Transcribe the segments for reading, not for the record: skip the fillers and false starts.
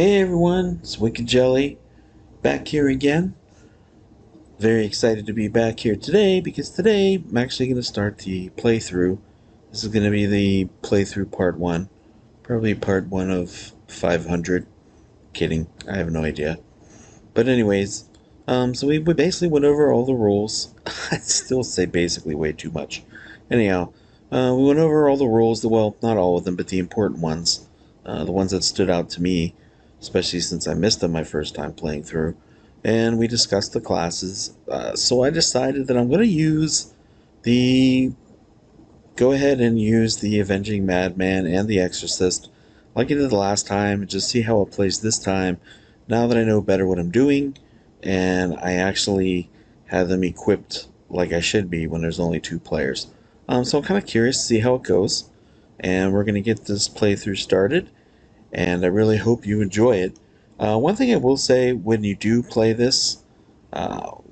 Hey everyone, it's Wicked Jelly back here again. Very excited to be back here today because today I'm actually going to start the playthrough. This is going to be the playthrough part 1. Probably part 1 of 500. Kidding, I have no idea. But anyways, so we basically went over all the rules. I still say basically way too much. Anyhow, we went over all the rules, well, not all of them, but the important ones. The ones that stood out to me, especially since I missed them my first time playing through. And we discussed the classes. So I decided that I'm going to the go ahead and use the Avenging Madman and the Exorcist like I did the last time, and just see how it plays this time now that I know better what I'm doing, and I actually have them equipped like I should be when there's only 2 players. So I'm kind of curious to see how it goes, and we're going to get this playthrough started, and I really hope you enjoy it. One thing I will say, when you do play this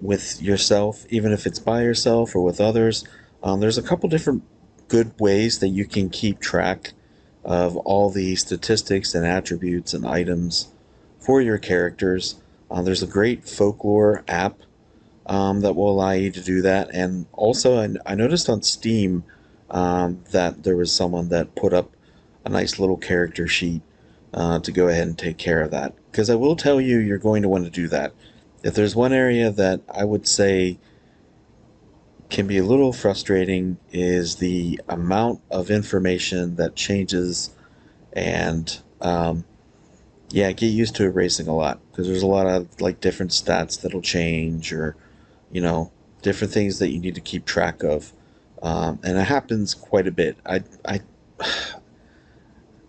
with yourself, even if it's by yourself or with others, there's a couple different good ways that you can keep track of all the statistics and attributes and items for your characters. There's a great Folklore app that will allow you to do that. And also, I noticed on Steam that there was someone that put up a nice little character sheet to go ahead and take care of that. Because I will tell you, you're going to want to do that. If there's one area that I would say can be a little frustrating, is the amount of information that changes, and yeah, get used to erasing a lot, because there's a lot of like different stats that'll change, or you know, different things that you need to keep track of, and it happens quite a bit.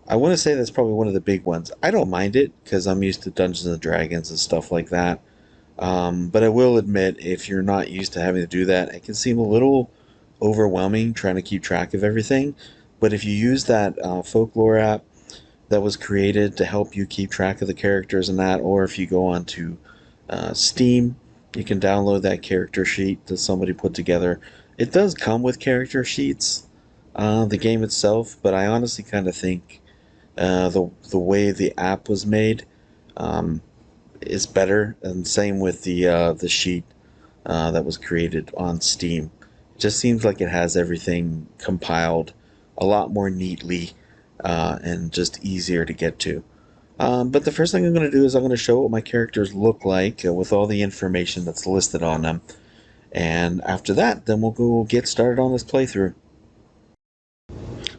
I want to say that's probably one of the big ones. I don't mind it because I'm used to Dungeons and Dragons and stuff like that. But I will admit, if you're not used to having to do that, it can seem a little overwhelming trying to keep track of everything. But if you use that Folklore app that was created to help you keep track of the characters and that, or if you go on to Steam, you can download that character sheet that somebody put together. It does come with character sheets, the game itself, but I honestly kind of think the way the app was made um, is better, and same with the sheet that was created on Steam. It just seems like it has everything compiled a lot more neatly and just easier to get to. But the first thing I'm going to do is I'm going to show what my characters look like with all the information that's listed on them. And after that, then we'll go get started on this playthrough.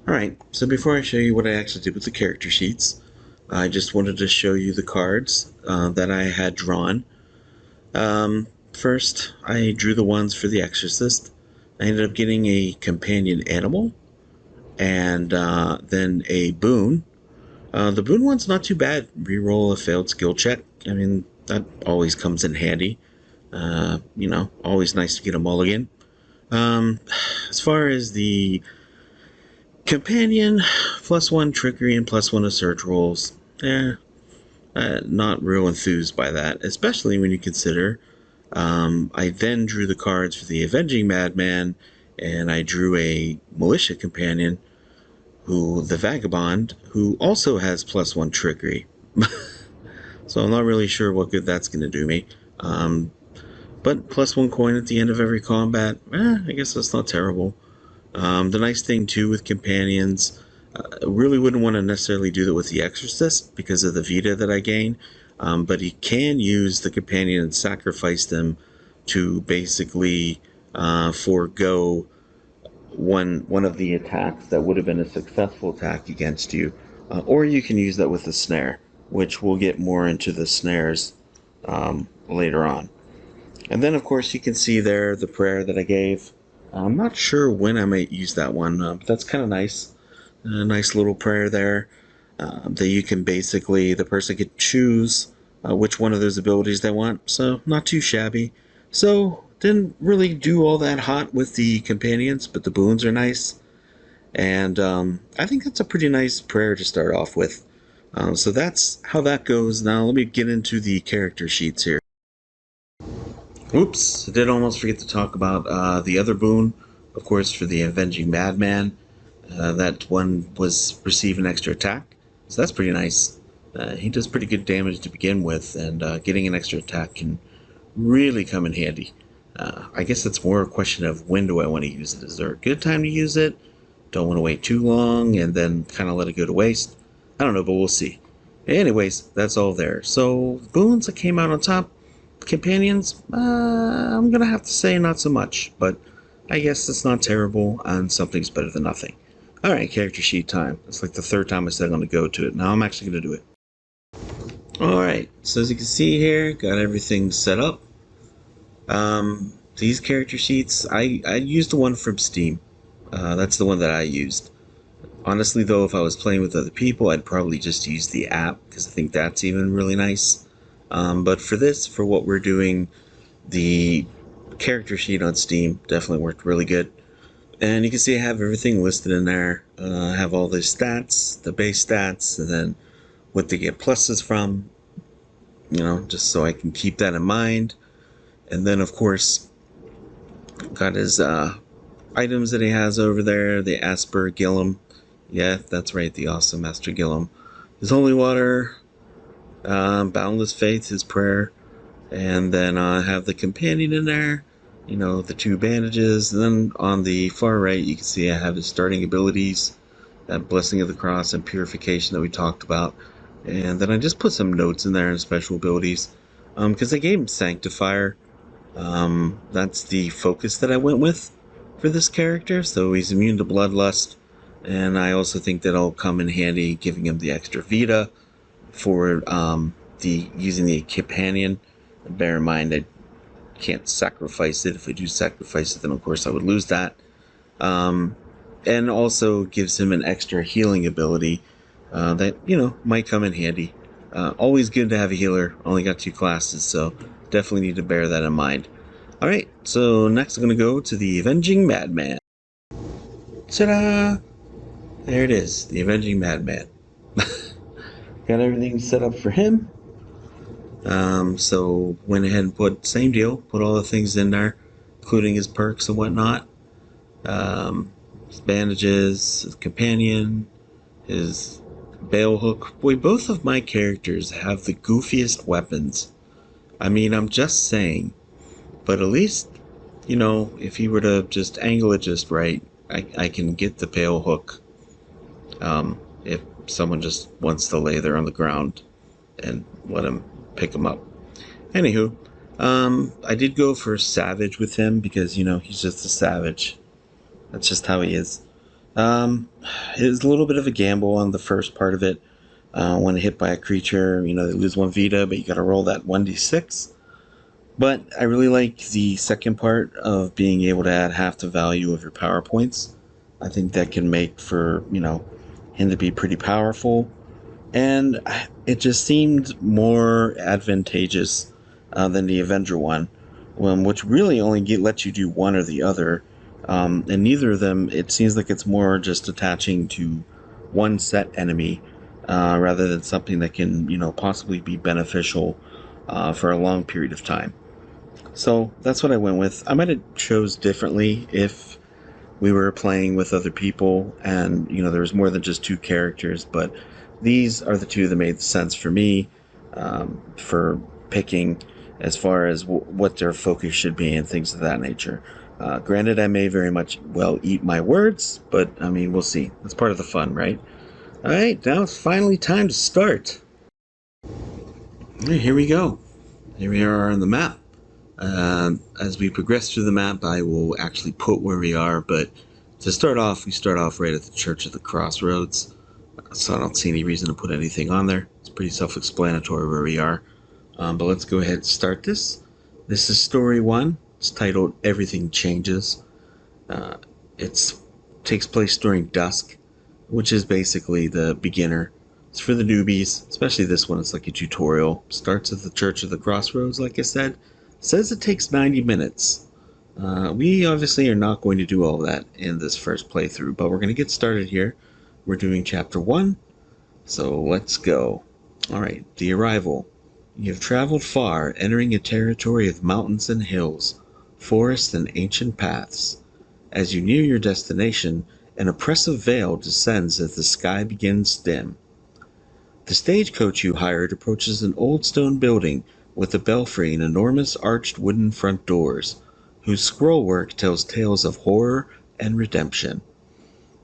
Alright, so before I show you what I actually did with the character sheets, I just wanted to show you the cards that I had drawn. First, I drew the ones for the Exorcist. I ended up getting a companion animal, and then a boon. The boon one's not too bad. Reroll a failed skill check. I mean, that always comes in handy. Always nice to get a mulligan. Um, as far as the companion, +1 trickery and +1 to search rolls. Not real enthused by that, especially when you consider I then drew the cards for the Avenging Madman, and I drew a militia companion, the Vagabond, who also has +1 trickery. So I'm not really sure what good that's going to do me. But +1 coin at the end of every combat, I guess that's not terrible. The nice thing too with companions, really wouldn't want to necessarily do that with the Exorcist because of the Vita that I gain, but you can use the companion and sacrifice them to basically forego one of the attacks that would have been a successful attack against you, or you can use that with the snare, which we'll get more into the snares later on. And then, of course, you can see there the prayer that I gave. I'm not sure when I might use that one, but that's kind of nice. A nice little prayer there that you can basically, the person could choose which one of those abilities they want. So, not too shabby. So, didn't really do all that hot with the companions, but the boons are nice. And I think that's a pretty nice prayer to start off with. So that's how that goes. Now let me get into the character sheets here. Oops, I did almost forget to talk about the other boon, of course, for the Avenging Madman. That one was receive an extra attack, so that's pretty nice. He does pretty good damage to begin with, and getting an extra attack can really come in handy. I guess it's more a question of when do I want to use it. Is there a good time to use it? Don't want to wait too long and then kind of let it go to waste. I don't know, but we'll see. Anyways, that's all there. So, boons that came out on top. Companions, I'm going to have to say not so much, but I guess it's not terrible, and something's better than nothing. Alright, character sheet time. It's like the third time I said I'm going to go to it. Now I'm actually going to do it. Alright, so as you can see here, got everything set up. These character sheets, I used the one from Steam. That's the one that I used. Honestly, though, if I was playing with other people, I'd probably just use the app, because I think that's even really nice. But for this, for what we're doing, the character sheet on Steam definitely worked really good. And you can see I have everything listed in there. I have all the stats, the base stats, and then what they get pluses from, just so I can keep that in mind. And then, of course, got his items that he has over there. The Asper Gillum. Yeah, that's right, the awesome Master Gillum. His Holy Water, Boundless Faith, his Prayer. And then I have the Companion in there. The 2 bandages. And then on the far right, you can see I have his starting abilities. That Blessing of the Cross and Purification that we talked about. And then I just put some notes in there and special abilities. Because I gave him Sanctifier. That's the focus that I went with for this character. So he's immune to Bloodlust. And I also think that'll come in handy giving him the extra Vita for using the Companion. Bear in mind, I can't sacrifice it. If I do sacrifice it, then of course I would lose that. And also gives him an extra healing ability that, might come in handy. Always good to have a healer. Only got 2 classes, so definitely need to bear that in mind. Alright, so next I'm going to go to the Avenging Madman. Ta-da! There it is, the Avenging Madman. Got everything set up for him. So went ahead and same deal, put all the things in there, including his perks and whatnot. His bandages, his companion, his bail hook. Boy, both of my characters have the goofiest weapons. I mean, I'm just saying. But at least, if he were to just angle it just right, I can get the bail hook. If someone just wants to lay there on the ground and let him pick him up. Anywho, I did go for Savage with him because, he's just a savage. That's just how he is. It was a little bit of a gamble on the first part of it. When hit by a creature, they lose 1 Vita, but you gotta roll that 1d6. But I really like the second part of being able to add half the value of your power points. I think that can make for, him to be pretty powerful. And it just seemed more advantageous than the Avenger one, which really only lets you do one or the other. And neither of them, it seems like it's more just attaching to one set enemy rather than something that can, possibly be beneficial for a long period of time. So that's what I went with. I might have chose differently if we were playing with other people and, there was more than just 2 characters, but these are the 2 that made sense for me for picking as far as what their focus should be and things of that nature. Granted, I may very much well eat my words, but I mean, we'll see. That's part of the fun, right? Alright, now it's finally time to start. Alright, here we go. Here we are on the map. As we progress through the map, I will actually put where we are, but to start off, we start off right at the Church of the Crossroads, so I don't see any reason to put anything on there. It's pretty self-explanatory where we are, but let's go ahead and start this. This is Story 1. It's titled Everything Changes. It takes place during dusk, which is basically the beginner. It's for the newbies, especially this one. It's like a tutorial. Starts at the Church of the Crossroads, like I said. Says it takes 90 minutes. We obviously are not going to do all that in this first playthrough, but we're going to get started here. We're doing Chapter 1, so let's go. Alright, the arrival. You have traveled far, entering a territory of mountains and hills, forests and ancient paths. As you near your destination, an oppressive veil descends as the sky begins dim. The stagecoach you hired approaches an old stone building with a belfry and enormous arched wooden front doors, whose scrollwork tells tales of horror and redemption.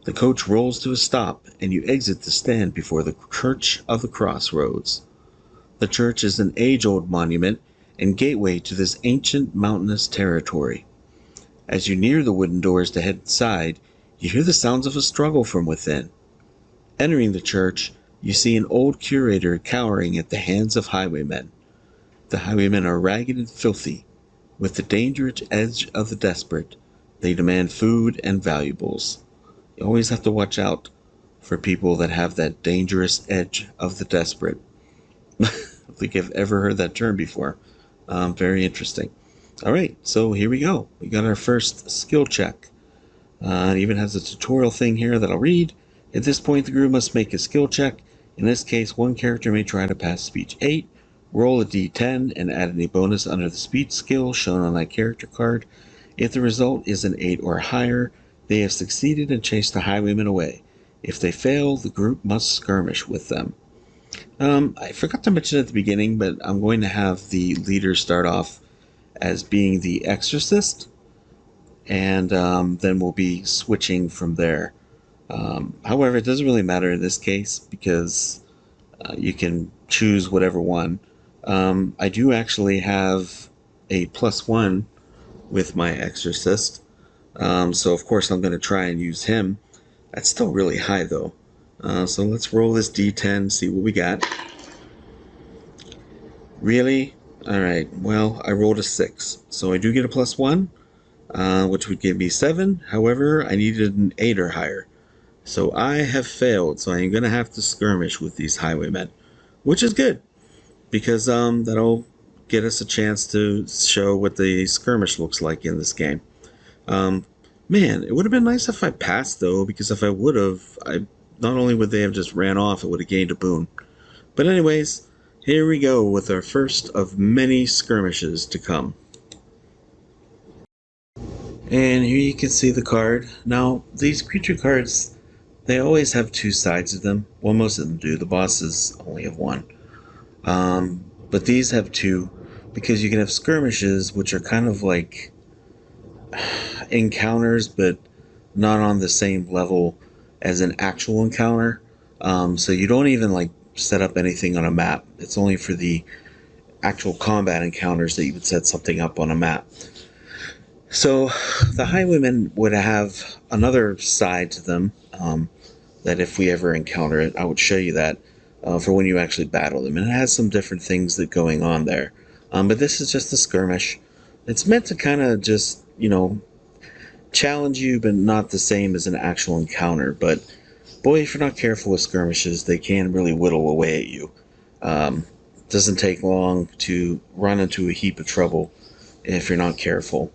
The coach rolls to a stop, and you exit the stand before the Church of the Crossroads. The church is an age-old monument and gateway to this ancient mountainous territory. As you near the wooden doors to head inside, you hear the sounds of a struggle from within. Entering the church, you see an old curator cowering at the hands of highwaymen. The highwaymen are ragged and filthy. With the dangerous edge of the desperate, they demand food and valuables. You always have to watch out for people that have that dangerous edge of the desperate. I don't think I've ever heard that term before. Very interesting. All right, so here we go. We got our first skill check. It even has a tutorial thing here that I'll read. At this point, the group must make a skill check. In this case, one character may try to pass speech 8, roll a d10, and add any bonus under the speech skill shown on that character card. If the result is an 8 or higher, they have succeeded and chased the highwaymen away. If they fail, the group must skirmish with them. I forgot to mention at the beginning, but I'm going to have the leader start off as being the exorcist, and then we'll be switching from there. However, it doesn't really matter in this case because you can choose whatever one. I do actually have a +1 with my exorcist, so of course I'm going to try and use him. That's still really high though. So let's roll this d10, see what we got. Really? Alright, well, I rolled a 6. So I do get a +1, which would give me 7. However, I needed an 8 or higher. So I have failed, so I'm going to have to skirmish with these highwaymen. Which is good, because that'll get us a chance to show what the skirmish looks like in this game. Man, it would have been nice if I passed, though, because if I would have, not only would they have just ran off, it would have gained a boon. But anyways, here we go with our first of many skirmishes to come. And here you can see the card. Now, these creature cards, they always have two sides of them. Well, most of them do. The bosses only have one. But these have two, because you can have skirmishes, which are kind of like encounters, but not on the same level as an actual encounter. So you don't even like set up anything on a map. It's only for the actual combat encounters that you would set something up on a map. So the highwaymen would have another side to them, that if we ever encounter it, I would show you that for when you actually battle them. And it has some different things that going on there. But this is just a skirmish. It's meant to kind of just, challenge you, but not the same as an actual encounter. But boy, if you're not careful with skirmishes, they can really whittle away at you. Doesn't take long to run into a heap of trouble if you're not careful.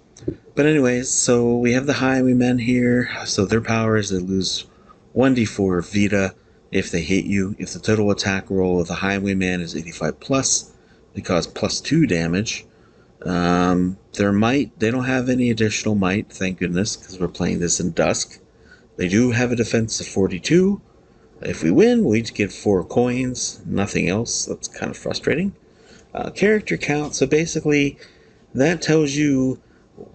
But anyways, so we have the highwaymen here. So their power is they lose 1d4 Vita if they hit you. If the total attack roll of the highwayman is 85 plus, they cause +2 damage. Their might, they don't have any additional might, thank goodness, because we're playing this in dusk. They do have a defense of 42. If we win, we each get 4 coins, nothing else. That's kind of frustrating. Character count, so basically that tells you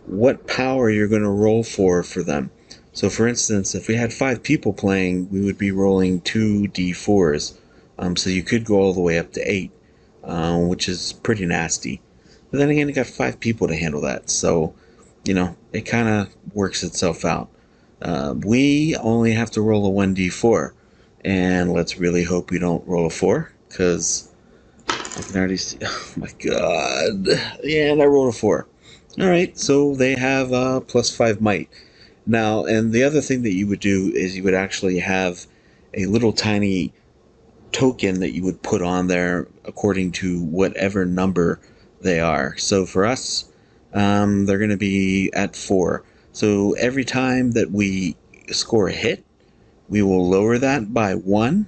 what power you're going to roll for them. So for instance, if we had 5 people playing, we would be rolling 2d4s. So you could go all the way up to 8, which is pretty nasty. But then again, you got 5 people to handle that, so, it kind of works itself out. We only have to roll a 1d4, and let's really hope we don't roll a 4, because I can already see, oh my god, yeah, and I rolled a 4. Alright, so they have +5 might. Now, and the other thing that you would do is you would actually have a little tiny token that you would put on there according to whatever number they are. So for us, they're going to be at 4. So every time that we score a hit, we will lower that by 1.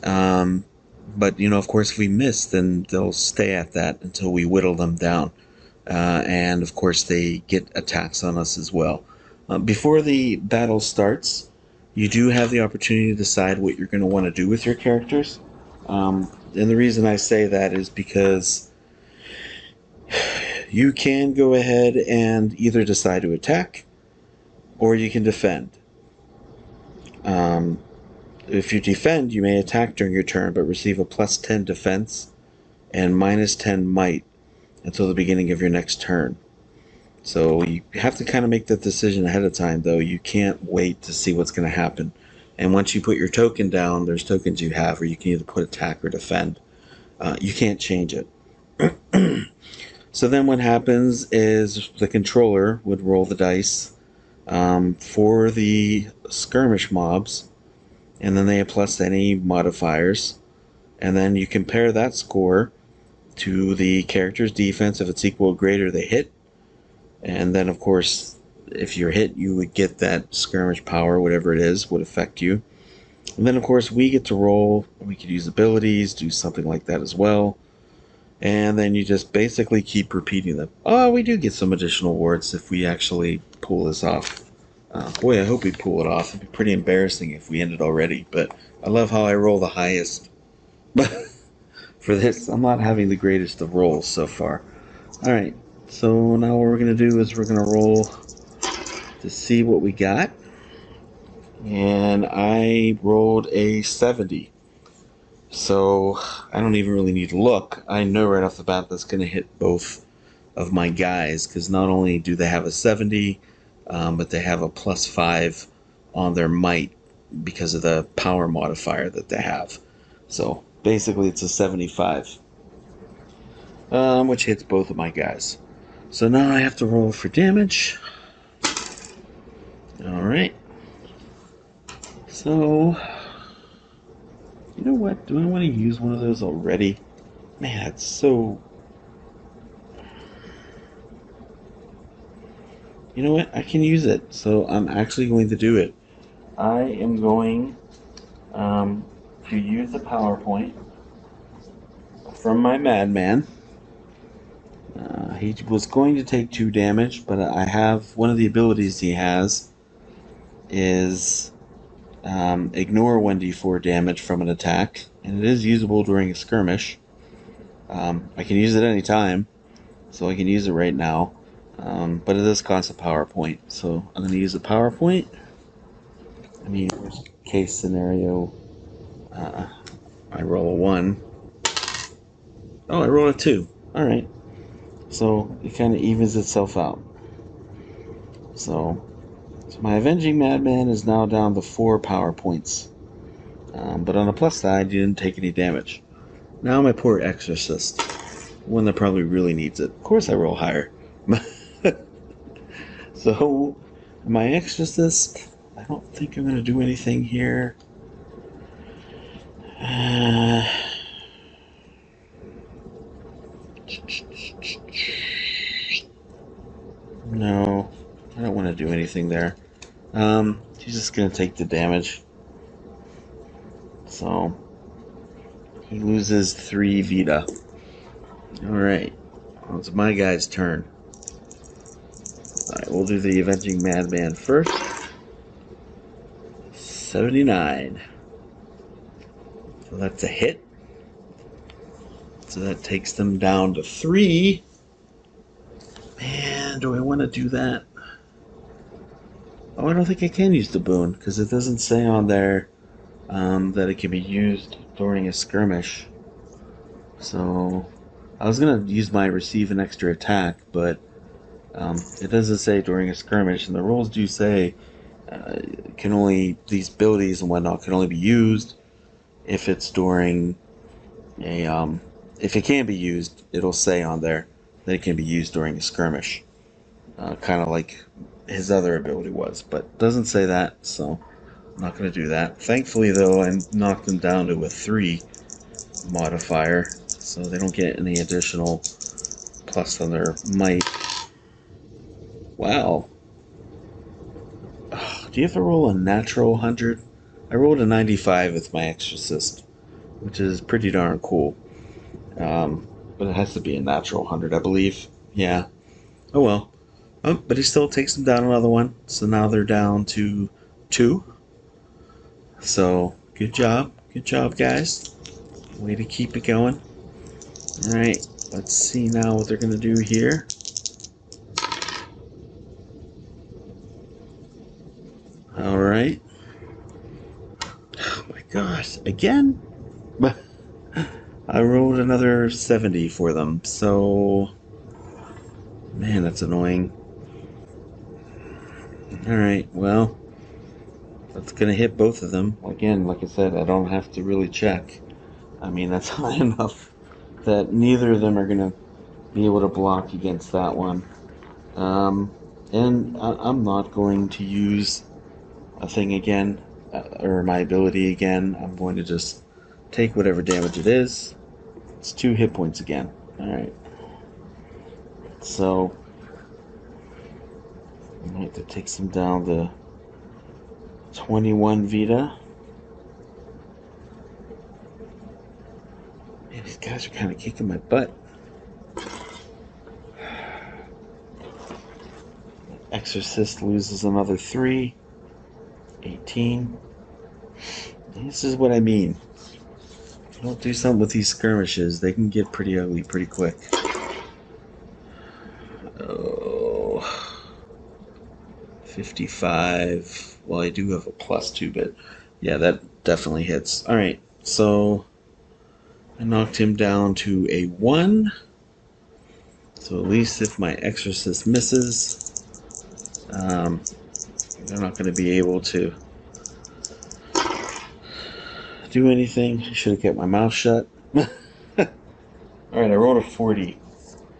But, of course, if we miss, then they'll stay at that until we whittle them down. And, of course, they get attacks on us as well. Before the battle starts, you do have the opportunity to decide what you're going to want to do with your characters. And the reason I say that is because you can go ahead and either decide to attack or you can defend. If you defend, you may attack during your turn but receive a plus 10 defense and minus 10 might until the beginning of your next turn. So you have to kind of make that decision ahead of time, though. You can't wait to see what's going to happen. And once you put your token down, there's tokens you have where you can either put attack or defend. You can't change it. So then what happens is the controller would roll the dice for the skirmish mobs, and then they have plus any modifiers. And then you compare that score to the character's defense. If it's equal or greater, they hit. And then, of course, if you're hit, you would get that skirmish power, whatever it is, would affect you. And then, of course, we get to roll. We could use abilities, do something like that as well. And then you just basically keep repeating them. Oh, we do get some additional awards if we actually pull this off. Boy, I hope we pull it off. It'd be pretty embarrassing if we ended already. But I love how I roll the highest. But for this, I'm not having the greatest of rolls so far. Alright, so now what we're going to do is we're going to roll to see what we got. And I rolled a 70. So I don't even really need to look. I know right off the bat that's going to hit both of my guys, because not only do they have a 70, but they have a plus 5 on their might because of the power modifier that they have. So basically it's a 75, which hits both of my guys. So now I have to roll for damage. Alright. So, you know what? Do I want to use one of those already? Man, it's so... You know what? I can use it. So I'm actually going to do it. I am going to use the PowerPoint from my Madman. He was going to take 2 damage, but I have one of the abilities he has is ignore 1d4 damage from an attack, and it is usable during a skirmish. I can use it any time, so I can use it right now, but it does cost a PowerPoint, so I'm going to use a PowerPoint. I mean, worst case scenario, I roll a 1. Oh, I rolled a 2. Alright. So it kind of evens itself out. So my Avenging Madman is now down to 4 PowerPoints. But on the plus side, you didn't take any damage. Now my poor Exorcist. One that probably really needs it. Of course I roll higher. So, my Exorcist, I don't think I'm going to do anything here. No, I don't want to do anything there. He's just going to take the damage. So, he loses 3 Vita. Alright, well, it's my guy's turn. Alright, we'll do the Avenging Madman first. 79. So that's a hit. So that takes them down to 3. Man, do I want to do that? Oh, I don't think I can use the boon, because it doesn't say on there that it can be used during a skirmish. So, I was going to use my receive an extra attack, but it doesn't say during a skirmish, and the rules do say these abilities and whatnot can only be used if it's during a, if it can be used, it'll say on there that it can be used during a skirmish. Kind of like his other ability was, but it doesn't say that, so I'm not going to do that. Thankfully, though, I knocked them down to a 3 modifier, so they don't get any additional plus on their might. Wow. Oh, do you have to roll a natural 100? I rolled a 95 with my Exorcist, which is pretty darn cool. But it has to be a natural 100, I believe. Yeah. Oh well. Oh, but he still takes them down another one. So now they're down to 2. So, good job. Good job, guys. Way to keep it going. Alright, let's see now what they're going to do here. Alright. Oh my gosh, again? I rolled another 70 for them, so... Man, that's annoying. Alright, well... That's going to hit both of them. Again, like I said, I don't have to really check. I mean, that's high enough that neither of them are going to be able to block against that one. And I'm not going to use a thing again, or my ability again. I'm going to just take whatever damage it is. It's 2 hit points again. Alright. So, I might have to take some down to 21 Vita. Man, these guys are kind of kicking my butt. Exorcist loses another 3. 18. This is what I mean. Don't do something with these skirmishes. They can get pretty ugly pretty quick. Oh. 55. Well, I do have a +2, but yeah, that definitely hits. Alright, so I knocked him down to a 1. So at least if my Exorcist misses, they're not going to be able to do anything. I should have kept my mouth shut. Alright, I rolled a 40.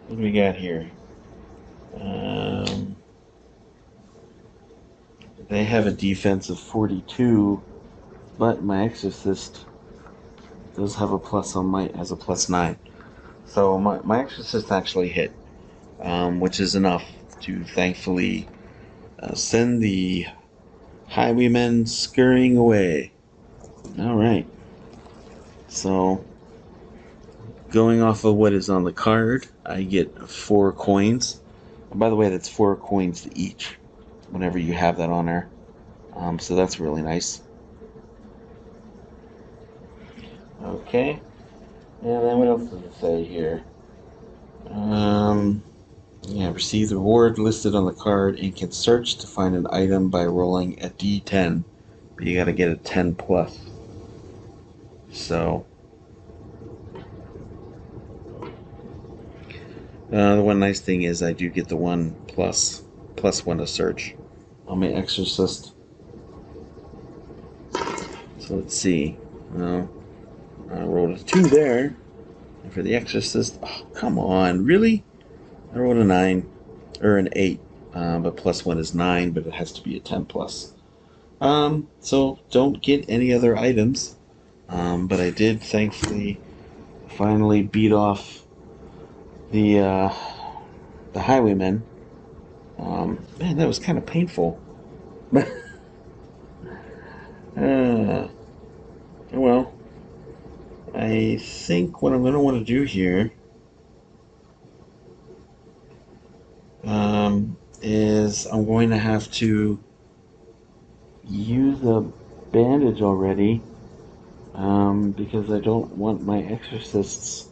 What do we got here? They have a defense of 42, but my Exorcist does have a plus on my, has a +9. So my Exorcist actually hit, which is enough to thankfully send the highwaymen scurrying away. Alright. So, going off of what is on the card, I get 4 coins. And by the way, that's 4 coins to each whenever you have that on there. So that's really nice. Okay. And then what else does it say here? Yeah, receive the reward listed on the card and can search to find an item by rolling a d10. But you gotta get a 10 plus. So, the one nice thing is I do get the 1 plus 1 to search on my Exorcist. So let's see. Well, I rolled a 2 there. And for the Exorcist, oh, come on, really? I rolled a 9, or an 8, but +1 is 9, but it has to be a 10 plus. So don't get any other items, but I did thankfully finally beat off the highwaymen. Man, that was kind of painful. Well, I think what I'm going to want to do here is I'm going to have to use a bandage already because I don't want my exorcist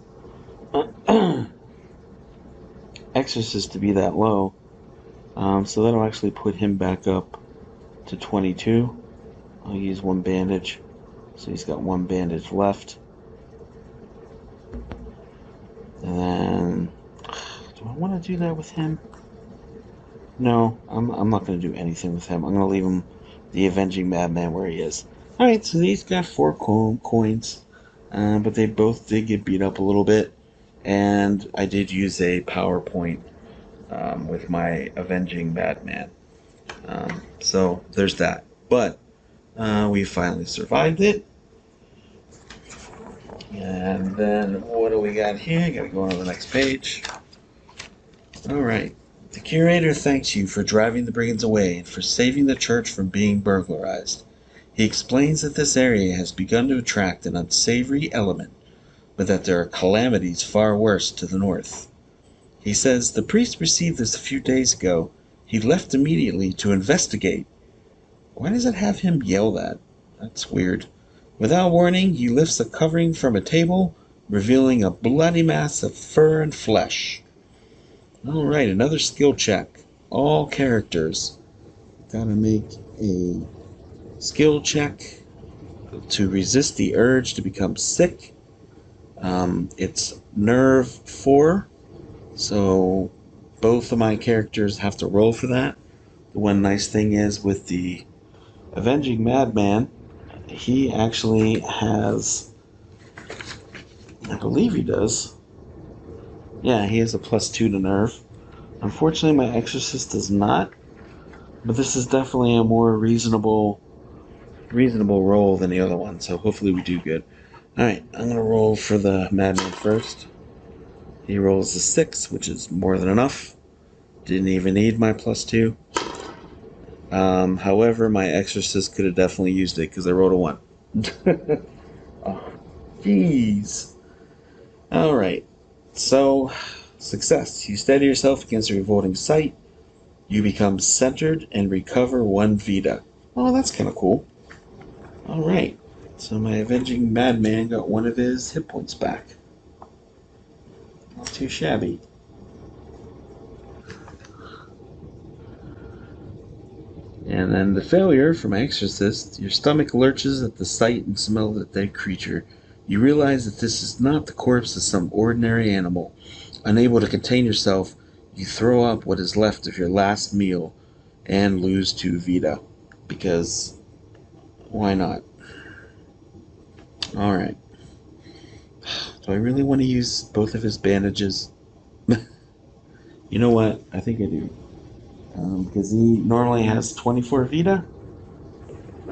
to be that low. So that'll actually put him back up to 22. I'll use 1 bandage. So he's got 1 bandage left. And then, do I want to do that with him? No, I'm not going to do anything with him. I'm going to leave him, the Avenging Madman, where he is. Alright, so these got 4 coins. But they both did get beat up a little bit. And I did use a PowerPoint with my Avenging Madman. So there's that. But we finally survived it. And then what do we got here? Gotta go on to the next page. Alright. The Curator thanks you for driving the brigands away and for saving the church from being burglarized. He explains that this area has begun to attract an unsavory element, but that there are calamities far worse to the north. He says the priest received this a few days ago. He left immediately to investigate. Why does it have him yell that? That's weird. Without warning, he lifts a covering from a table, revealing a bloody mass of fur and flesh. Alright, another skill check. All characters. Gotta make a skill check to resist the urge to become sick. It's nerve 4, so both of my characters have to roll for that. The one nice thing is with the Avenging Madman, he actually has, I believe he does. Yeah, he has a +2 to nerve. Unfortunately, my Exorcist does not, but this is definitely a more reasonable roll than the other one, so hopefully we do good. Alright, I'm going to roll for the Madman first. He rolls a 6, which is more than enough. Didn't even need my +2. However, my Exorcist could have definitely used it because I rolled a 1. Oh, jeez. Alright, so success. You steady yourself against a revolting sight. You become centered and recover 1 Vita. Oh, that's kind of cool. Alright, so my Avenging Madman got 1 of his hit points back. Not too shabby. And then the failure for my Exorcist, your stomach lurches at the sight and smell of the dead creature. You realize that this is not the corpse of some ordinary animal. Unable to contain yourself, you throw up what is left of your last meal and lose 2 Vita. Because, why not? Alright. Do I really want to use both of his bandages? You know what? I think I do. Because he normally has 24 Vita.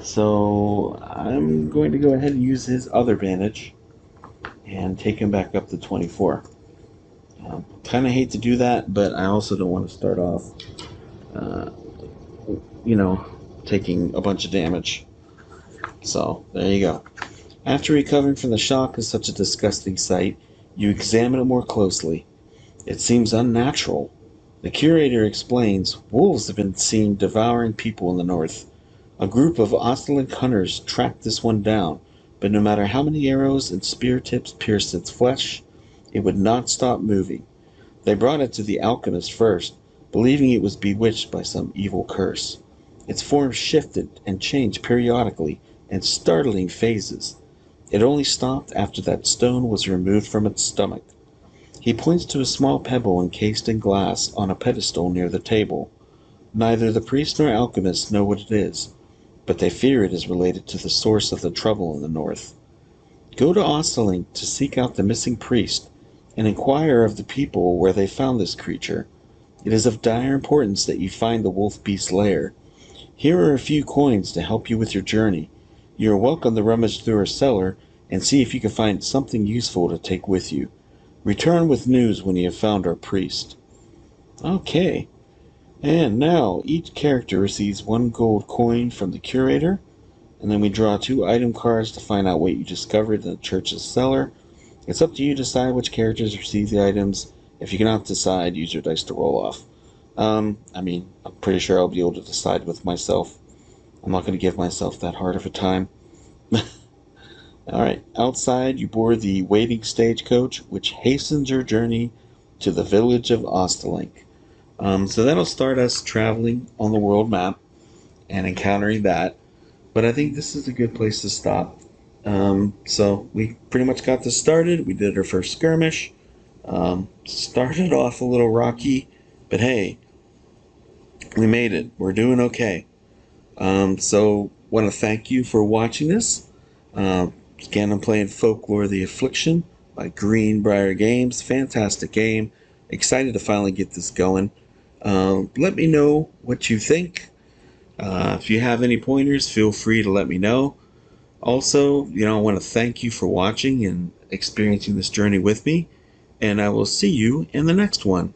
So I'm going to go ahead and use his other bandage and take him back up to 24. Kind of hate to do that, but I also don't want to start off, taking a bunch of damage. So there you go. After recovering from the shock of such a disgusting sight, you examine it more closely. It seems unnatural. The Curator explains, wolves have been seen devouring people in the north. A group of Ostalink hunters tracked this one down, but no matter how many arrows and spear tips pierced its flesh, it would not stop moving. They brought it to the alchemist first, believing it was bewitched by some evil curse. Its form shifted and changed periodically in startling phases. It only stopped after that stone was removed from its stomach. He points to a small pebble encased in glass on a pedestal near the table. Neither the priest nor alchemist know what it is, but they fear it is related to the source of the trouble in the north. Go to Ostalink to seek out the missing priest, and inquire of the people where they found this creature. It is of dire importance that you find the wolf beast's lair. Here are a few coins to help you with your journey. You are welcome to rummage through our cellar and see if you can find something useful to take with you. Return with news when you have found our priest. Okay. And now, each character receives 1 gold coin from the Curator, and then we draw 2 item cards to find out what you discovered in the church's cellar. It's up to you to decide which characters receive the items. If you cannot decide, use your dice to roll off. I'm pretty sure I'll be able to decide with myself. I'm not going to give myself that hard of a time. Alright, outside you board the waiting stagecoach, which hastens your journey to the village of Ostalink. So that'll start us traveling on the world map and encountering that. But I think this is a good place to stop. So we pretty much got this started. We did our first skirmish. Started off a little rocky, but hey, we made it. We're doing okay. So want to thank you for watching this. Again, I'm playing Folklore the Affliction by Greenbrier Games. Fantastic game. Excited to finally get this going. Let me know what you think. If you have any pointers, feel free to let me know. Also, I want to thank you for watching and experiencing this journey with me. And I will see you in the next one.